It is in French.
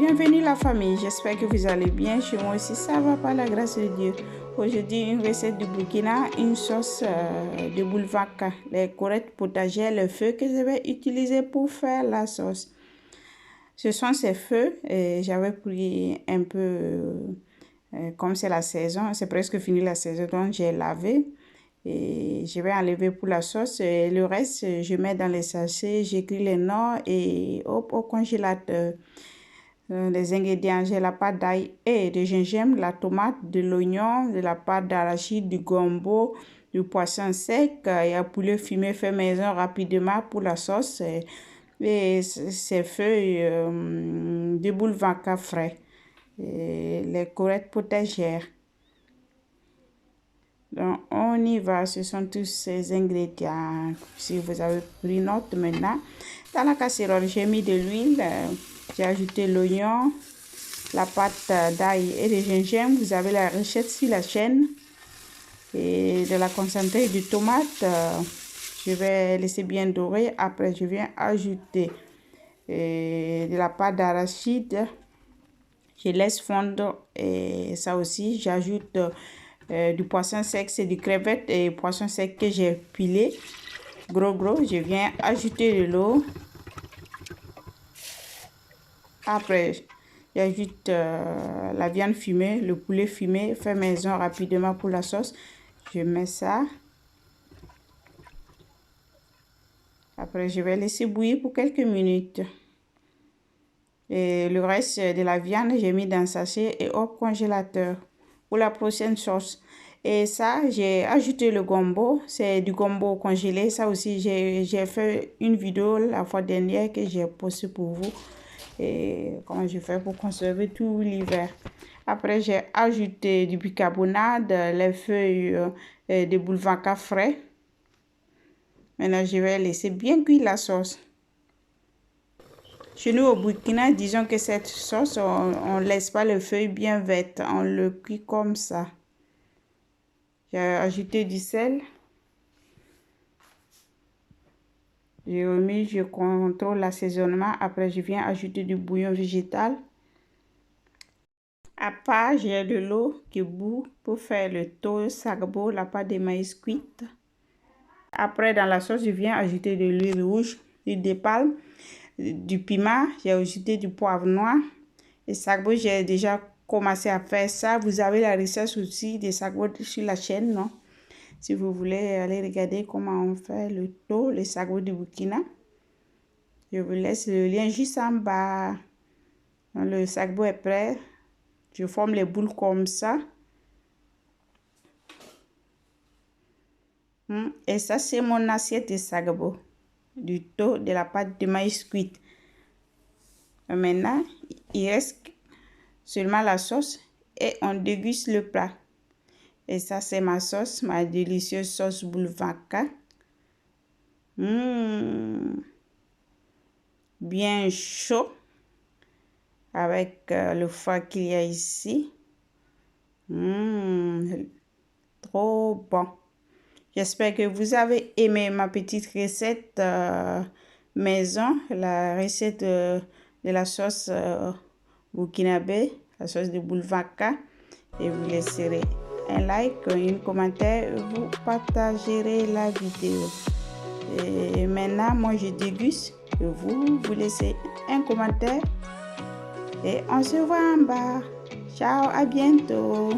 Bienvenue la famille, j'espère que vous allez bien. Chez moi aussi ça va par la grâce de Dieu. Aujourd'hui une recette du Burkina, une sauce de boulvaka, les courgettes potagères, le feu que je vais utiliser pour faire la sauce. Ce sont ces feux et j'avais pris un peu, comme c'est la saison, c'est presque fini la saison, donc j'ai lavé. Et je vais enlever pour la sauce et le reste je mets dans les sachets, j'écris les noms et hop au congélateur. Les ingrédients, j'ai la pâte d'ail et de gingembre, la tomate, de l'oignon, de la pâte d'arachide, du gombo, du poisson sec et un poulet fumé fait maison rapidement pour la sauce et ces feuilles de boulvaka frais et les courgettes potagères. Donc, on y va, ce sont tous ces ingrédients. Si vous avez pris note maintenant, dans la casserole, j'ai mis de l'huile, j'ai ajouté l'oignon, la pâte d'ail et de gingembre. Vous avez la recette sur la chaîne et de la concentrée de tomate. Je vais laisser bien dorer. Après, je viens ajouter de la pâte d'arachide. Je laisse fondre et ça aussi, j'ajoute du poisson sec, c'est du crevette et poisson sec que j'ai pilé gros. Je viens ajouter de l'eau. Après j'ajoute la viande fumée, le poulet fumé fait maison rapidement pour la sauce. Je mets ça. Après je vais laisser bouillir pour quelques minutes et le reste de la viande j'ai mis dans un sachet et au congélateur pour la prochaine sauce. Et ça, j'ai ajouté le gombo, c'est du gombo congelé. Ça aussi, j'ai fait une vidéo la fois dernière que j'ai postée pour vous. Et comment je fais pour conserver tout l'hiver. Après, j'ai ajouté du bicarbonate, les feuilles de boulvaka frais. Maintenant, je vais laisser bien cuire la sauce. Chez nous au Burkina, disons que cette sauce, on ne laisse pas les feuilles bien vertes, on le cuit comme ça. J'ai ajouté du sel. J'ai remis, je contrôle l'assaisonnement. Après, je viens ajouter du bouillon végétal. À part, j'ai de l'eau qui bout pour faire le taux sagbo, la pâte de maïs cuite. Après, dans la sauce, je viens ajouter de l'huile rouge, l'huile de palme, du piment. J'ai ajouté du poivre noir. Et sagbo, j'ai déjà commencé à faire ça. Vous avez la recette aussi des sagbo sur la chaîne, non? Si vous voulez aller regarder comment on fait le taux, le sagbo du Burkina. Je vous laisse le lien juste en bas. Le sagbo est prêt. Je forme les boules comme ça. Et ça, c'est mon assiette de sagbo. Du taux de la pâte de maïs cuite. Maintenant, il reste seulement la sauce et on déguste le plat. Et ça, c'est ma sauce, ma délicieuse sauce boulvaka. Bien chaud. Avec le foie qu'il y a ici. Trop bon. J'espère que vous avez aimé ma petite recette maison. La recette de la sauce burkinabé, la sauce de boulvaka. Et vous laisserez un like, un commentaire, vous partagerez la vidéo. Et maintenant, moi je déguste. Et vous laissez un commentaire. Et on se voit en bas. Ciao, à bientôt.